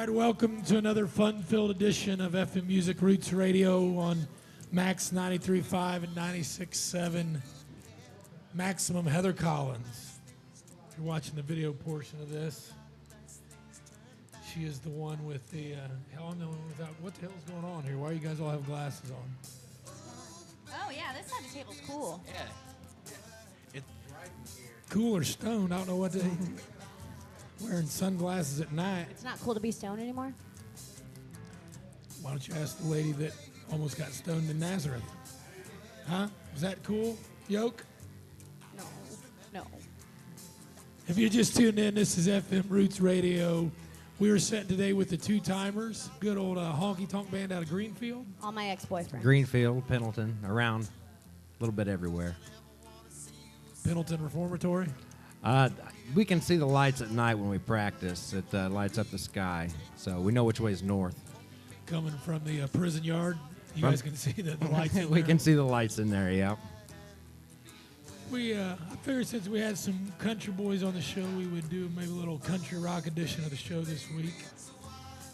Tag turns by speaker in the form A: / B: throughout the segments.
A: right, welcome to another fun-filled edition of FM Music Roots Radio on Max 93.5 and 96.7. Maximum Heather Collins. If you're watching the video portion of this, she is the one with the, hell no, what the hell is going on here? Why you guys all have glasses on?
B: Oh, yeah, this side of the table's cool.
C: Yeah. It's bright in here.
A: Cool or stoned, I don't know what they... Wearing sunglasses at night.
B: It's not cool to be stoned anymore?
A: Why don't you ask the lady that almost got stoned in Nazareth? Huh? Was that cool, Yoke?
B: No.
A: If you're just tuned in, this is FM Roots Radio. We are set today with the Two Timers, good old honky tonk band out of Greenfield.
B: All my ex-boyfriends.
C: Greenfield, Pendleton, around, a little bit everywhere.
A: Pendleton Reformatory.
C: We can see the lights at night when we practice. It lights up the sky, so we know which way is north.
A: Coming from the prison yard, you guys can see the lights in
C: We
A: there.
C: can see the lights in there, yeah.
A: I figured since we had some country boys on the show, we would do maybe a little country rock edition of the show this week.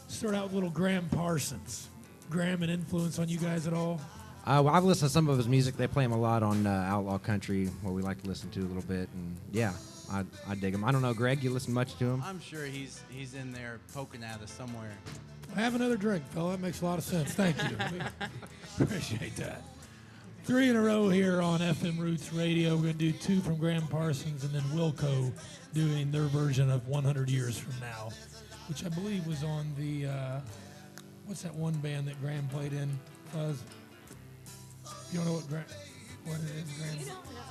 A: Start out with little Graham Parsons. Graham, an influence on you guys at all?
C: Well, I've listened to some of his music. They play him a lot on Outlaw Country, what we like to listen to a little bit, and yeah, I dig him. I don't know, Greg, you listen much to him?
D: I'm sure he's in there poking at us somewhere.
A: Have another drink, fella. That makes a lot of sense. Thank you. We appreciate that. 3 in a row here on FM Roots Radio. We're going to do 2 from Graham Parsons and then Wilco doing their version of 100 Years From Now, which I believe was on the, what's that one band that Graham played in, Fuzz? You don't know what it is, Graham?
B: You don't know.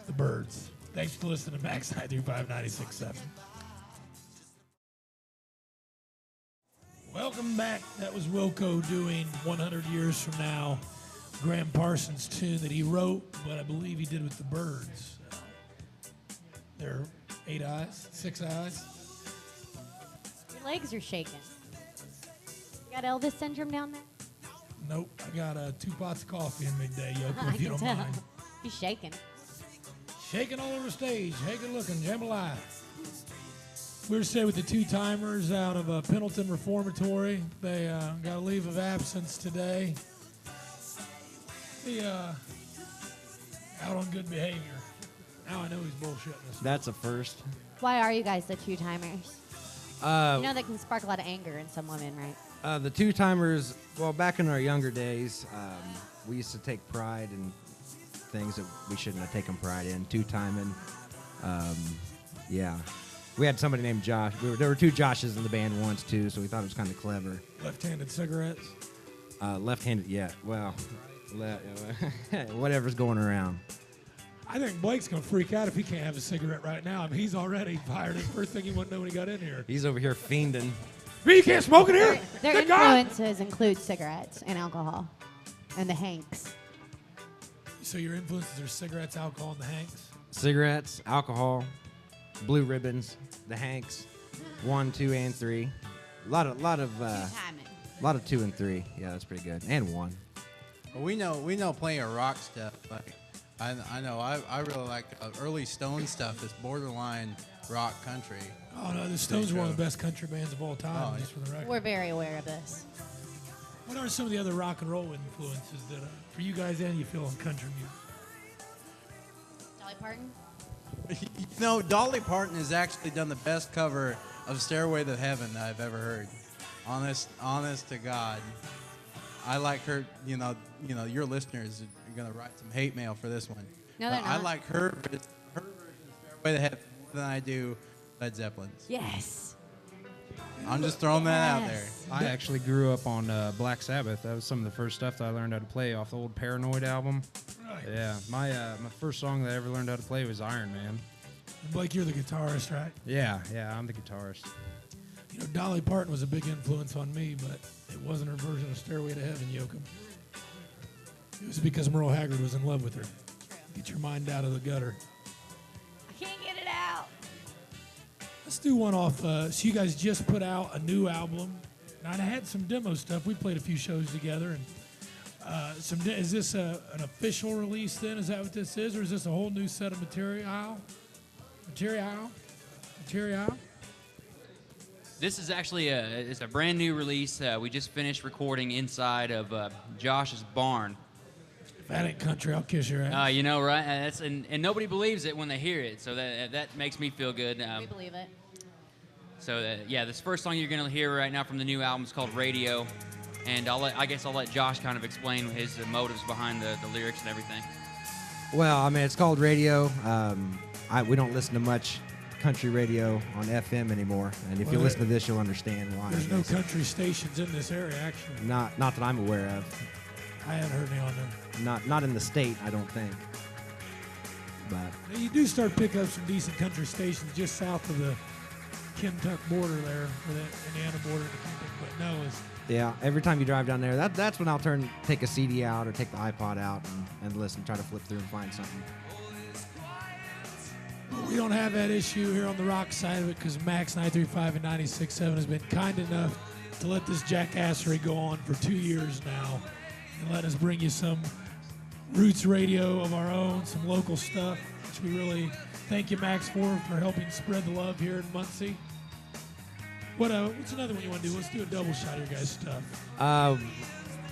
A: The Birds. Thanks for listening to Max 935 96.7. Welcome back. That was Wilco doing 100 Years From Now. Graham Parsons' tune that he wrote, but I believe he did with the Birds. They're 8 eyes, 6 eyes.
B: Your legs are shaking. You got Elvis syndrome down there?
A: Nope, I got 2 pots of coffee in midday, Yoko,
B: I
A: if you
B: can
A: don't
B: tell.
A: mind.
B: He's shaking.
A: Shaking all over the stage, shaking looking, jambalaya. We're staying with the Two Timers out of Pendleton Reformatory. They got a leave of absence today. Out on good behavior. Now I know he's bullshitting us.
C: That's a first.
B: Why are you guys the two-timers? You know that can spark a lot of anger in some women, right?
C: The Two Timers, well, back in our younger days, we used to take pride in things that we shouldn't have taken pride in. Two-timing. Yeah. We had somebody named Josh. There were 2 Joshes in the band once, too, so we thought it was kind of clever.
A: Left-handed cigarettes.
C: Left-handed, yeah. Well, whatever's going around.
A: I think Blake's going to freak out if he can't have a cigarette right now. I mean, he's already fired. The first thing he wouldn't know when he got in here.
C: He's over here fiending.
A: Me, you can't smoke in here?
B: Their
A: Good God.
B: influences include cigarettes and alcohol and the Hanks.
A: So your influences are cigarettes, alcohol, and the Hanks?
C: Cigarettes, alcohol, blue ribbons, the Hanks, 1, 2, and 3. A lot of
B: Two-timing.
C: 2 and 3. Yeah, that's pretty good. And 1.
D: But we know plenty of rock stuff. Like I know I really like early Stone stuff. That's borderline rock country.
A: Oh, no, the Stones are one of the best country bands of all time,
D: Oh,
A: just for the record.
B: We're very aware of this.
A: What are some of the other rock and roll influences that, for you guys and you feel in country music?
B: Dolly Parton?
D: You know, Dolly Parton has actually done the best cover of Stairway to Heaven that I've ever heard. Honest to God. I like her, you know, your listeners are going to write some hate mail for this one.
B: No, they're
D: But I
B: not.
D: like her version of Stairway to Heaven more than I do Led Zeppelin's.
B: Yes.
D: I'm just throwing that out there.
B: Yes.
E: I actually grew up on Black Sabbath. That was some of the first stuff that I learned how to play off the old Paranoid album.
A: Right.
E: Yeah, my first song that I ever learned how to play was Iron Man.
A: And Blake, you're the guitarist, right?
E: Yeah, I'm the guitarist.
A: You know, Dolly Parton was a big influence on me, but it wasn't her version of Stairway to Heaven, Yoakum. It was because Merle Haggard was in love with her. Get your mind out of the gutter.
B: I can't get it out.
A: Let's do one off. So you guys just put out a new album. Now, I had some demo stuff. We played a few shows together. And is this an official release then? Is that what this is? Or is this a whole new set of material?
F: This is actually it's a brand new release. We just finished recording inside of Josh's barn.
A: If that ain't country, I'll kiss your ass.
F: You know, right? And nobody believes it when they hear it, so that makes me feel good.
B: We believe it.
F: So yeah, this first song you're gonna hear right now from the new album is called Radio, and I guess I'll let Josh kind of explain his motives behind the lyrics and everything.
C: Well, I mean, it's called radio. We don't listen to much country radio on FM anymore, and if you
A: Well,
C: listen to this, you'll understand why.
A: There's no country stations in this area, actually.
C: Not that I'm aware of.
A: I haven't heard any on there.
C: Not in the state, I don't think. But
A: Now, you do start picking up some decent country stations just south of the Kentucky border there, or the Indiana border to Kentucky. But no, it's
C: yeah, every time you drive down there, that's when I'll take a CD out or take the iPod out and listen, try to flip through and find something.
A: we don't have that issue here on the rock side of it because Max 935 and 96.7 has been kind enough to let this jackassery go on for 2 years now and let us bring you some roots radio of our own, some local stuff, which we really thank you, Max, for helping spread the love here in Muncie. What's another one you want to do? Let's do a double shot of your guys' stuff.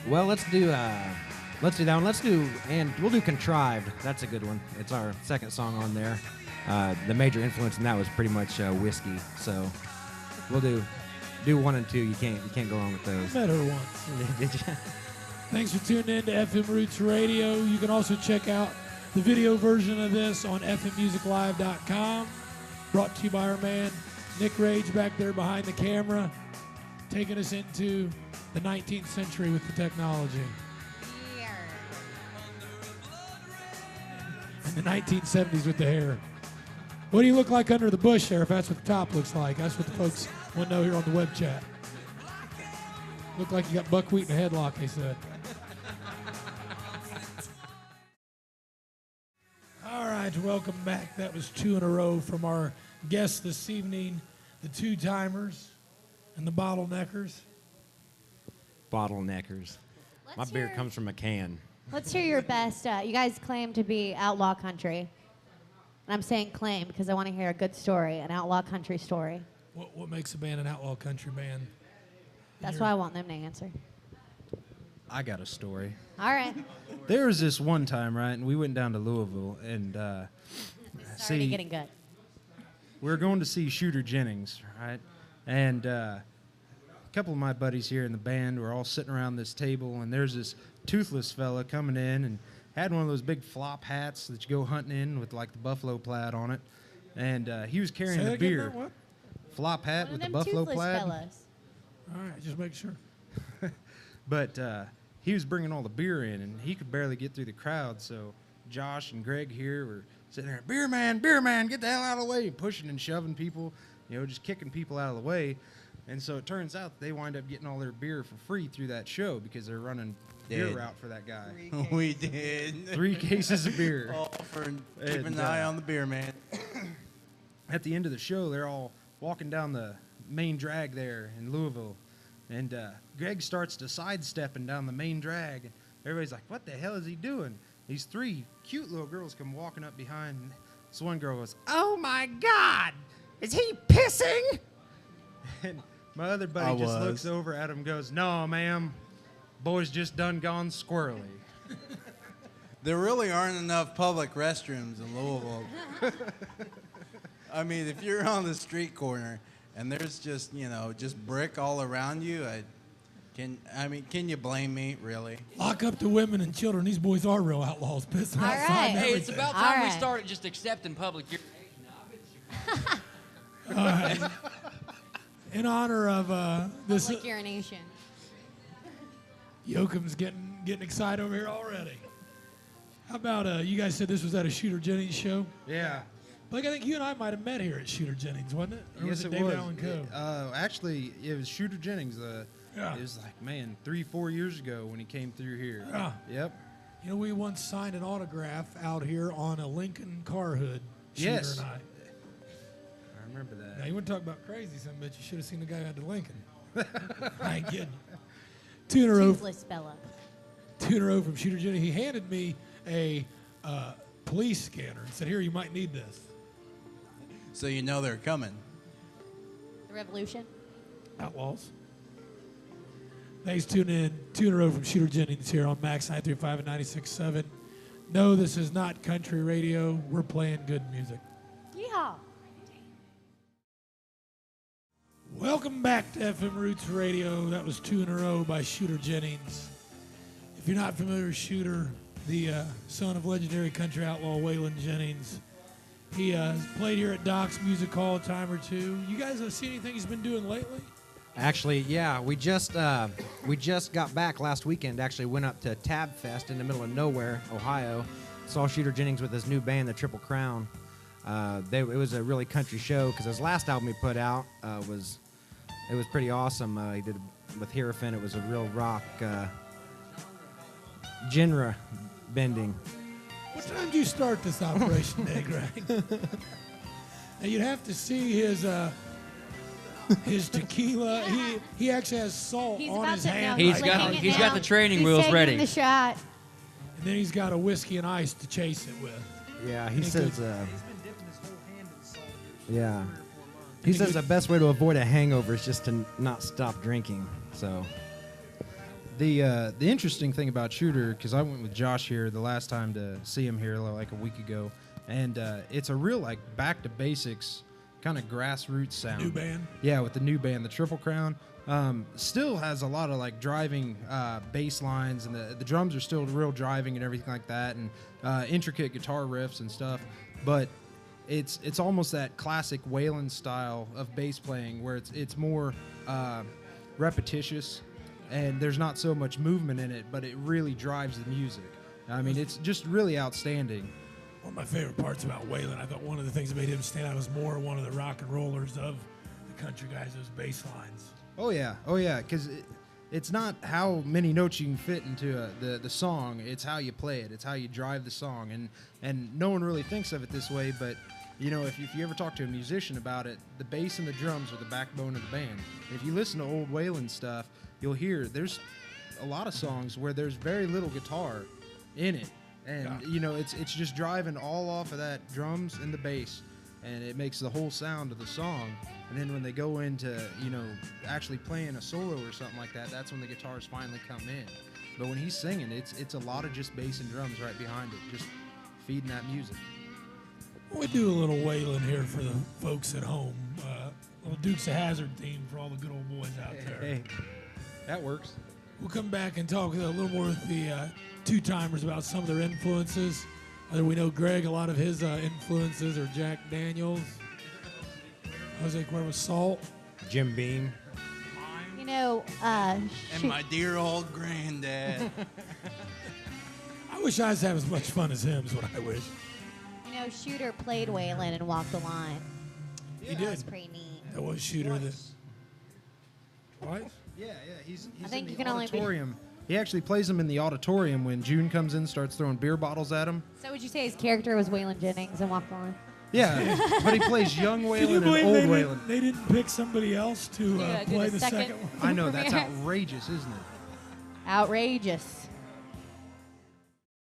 C: Well, let's do that one. We'll do Contrived. That's a good one. It's our second song on there. The major influence in that was pretty much whiskey. So we'll do 1 and 2. You can't go wrong with those.
A: Met her once.
C: Did you?
A: Thanks for tuning in to FM Roots Radio. You can also check out the video version of this on fmmusiclive.com. Brought to you by our man Nick Rage back there behind the camera, taking us into the 19th century with the technology. And the 1970s with the hair. What do you look like under the bush there if that's what the top looks like? That's what the folks want to know here on the web chat. Look like you got buckwheat in a headlock, they said. All right, welcome back. That was 2 in a row from our guests this evening, the Two Timers and the Bottleneckers.
C: Bottleneckers. My beer comes from a can.
B: Let's hear your best. You guys claim to be outlaw country. And I'm saying claim because I want to hear a good story, an outlaw country story.
A: What makes a band an outlaw country band?
B: That's what I want them to answer.
E: I got a story.
B: All right.
E: There was this one time, right, and we went down to Louisville, and
B: It's already getting good.
E: we were going to see Shooter Jennings, right? And a couple of my buddies here in the band were all sitting around this table, and there's this toothless fella coming in and had one of those big flop hats that you go hunting in with like the buffalo plaid on it, and he was carrying
A: Say
E: the
A: that again,
E: beer.
A: Matt, what?
E: Flop hat
B: One of
E: with the
B: them
E: buffalo
B: toothless
E: plaid.
B: fellas.
A: All right, just make sure.
E: But he was bringing all the beer in, and he could barely get through the crowd. So Josh and Greg here were sitting there, beer man, get the hell out of the way, pushing and shoving people, just kicking people out of the way. And so it turns out they wind up getting all their beer for free through that show because they're running beer
D: Did.
E: route for that guy.
D: We did.
E: 3 cases of beer.
D: All for keeping
E: And,
D: an eye on the beer, man.
E: At the end of the show, they're all walking down the main drag there in Louisville. And Greg starts to sidestepping down the main drag. And everybody's like, what the hell is he doing? These 3 cute little girls come walking up behind. And this one girl goes, oh my God, is he pissing? And my other buddy just looks over at him and goes, no, ma'am, boy's just done gone squirrely.
D: There really aren't enough public restrooms in Louisville. I mean, if you're on the street corner and there's just, just brick all around you, can you blame me, really?
A: Lock up the women and children. These boys are real outlaws, pissing
B: All
A: outside.
B: right.
A: and
F: Hey, it's
A: everything.
F: about
B: All
F: time we
B: right.
F: started just accepting public urination.
A: All right. In honor of this,
B: Public urination.
A: Yoakum's getting excited over here already. How about you guys said this was at a Shooter Jennings show?
E: Yeah.
A: Blake, I think you and I might have met here at Shooter Jennings, wasn't it? Or
E: Yes,
A: was it
E: it
A: David
E: was.
A: Allen Coe?
E: Actually, it was Shooter Jennings.
A: Yeah.
E: It was like, 3-4 years ago when he came through here.
A: Yeah.
E: Yep.
A: We once signed an autograph out here on a Lincoln car hood. Shooter
E: Yes.
A: and I.
E: I remember that.
A: Now, you want to talk about crazy, son, but you should have seen the guy who had the Lincoln. I ain't kidding. 2 in a row.
B: Toothless fella.
A: 2 in a row from Shooter Jennings. He handed me a police scanner and said, here, you might need this.
D: So they're coming.
B: The revolution.
A: Outlaws. Thanks for tuning in. 2 in a row from Shooter Jennings here on Max 935 and 96.7. No, this is not country radio. We're playing good music.
B: Yeehaw.
A: Welcome back to FM Roots Radio. That was 2 in a row by Shooter Jennings. If you're not familiar with Shooter, the son of legendary country outlaw Waylon Jennings, he played here at Doc's Music Hall a time or two. You guys have seen anything he's been doing lately?
C: Actually, yeah, we just got back last weekend. Actually, went up to Tab Fest in the middle of nowhere, Ohio. Saw Shooter Jennings with his new band, the Triple Crown. It was a really country show because his last album he put out was pretty awesome. He did with Hierophant. It was a real rock genre bending.
A: What time did you start this operation day, Greg? Now you'd have to see his tequila. He actually has salt
B: He's
A: on
B: about
A: his
B: to
A: hand.
B: know.
F: He's
A: right
F: got-
A: now.
B: Laying it
F: he's got
B: down.
F: the training
B: He's
F: wheels
B: taking
F: ready.
B: the shot.
A: And then he's got a whiskey and ice to chase it with.
C: Yeah, he
A: Any
C: says.
A: good-
E: He's been dipping his whole hand in salt here for
C: Yeah.
E: 3 or 4 months.
C: He says the best way to avoid a hangover is just to not stop drinking. So.
E: The interesting thing about Shooter, because I went with Josh here the last time to see him here like a week ago, and it's a real like back to basics kind of grassroots sound.
A: New band.
E: Yeah, with the new band, the Triple Crown. Still has a lot of like driving bass lines, and the drums are still real driving and everything like that, and intricate guitar riffs and stuff. But it's almost that classic Waylon style of bass playing where it's more repetitious, and there's not so much movement in it, but it really drives the music. I mean, it's just really outstanding.
A: One of my favorite parts about Waylon, I thought one of the things that made him stand out was more one of the rock and rollers of the country guys, those bass lines.
E: Oh yeah, because it's not how many notes you can fit into the song. It's how you play it. It's how you drive the song, and no one really thinks of it this way. But you know, if you ever talk to a musician about it, the bass and the drums are the backbone of the band. If you listen to old Waylon stuff, you'll hear there's a lot of songs where there's very little guitar in it, and you know it's just driving all off of that drums and the bass, and it makes the whole sound of the song. And then when they go into, you know, actually playing a solo or something like that, that's when the guitars finally come in. But when he's singing, it's a lot of just bass and drums right behind it, just feeding that music.
A: We do a little Waylon here for the folks at home. Little Dukes of Hazzard theme for all the good old boys out there.
E: Hey, that works.
A: We'll come back and talk a little more with the two-timers about some of their influences. We know Greg, a lot of his influences are Jack Daniels, Jose Cuervo Salt.
C: Jim Beam.
B: You know,
D: And my dear old granddad.
A: I wish I was having as much fun as him, is what I wish.
B: you know, Shooter played Waylon and Walk the Line.
A: He
B: That was
A: did.
B: pretty neat.
A: That was Shooter. Twice?
E: Yeah, he's
B: I think
E: in
B: you
E: the
B: can only be-
E: auditorium. He actually plays them in the auditorium when June comes in and starts throwing beer bottles at him.
B: So would you say his character was Waylon Jennings and Walk the Line?
E: Yeah, but he plays young
A: Can you
E: Waylon and
A: believe
E: old
A: they
E: Waylon.
A: didn't, they didn't pick somebody else to
B: Yeah, do
A: play
B: the
A: the
B: second
A: second one?
E: I know, that's outrageous, isn't it?
B: Outrageous.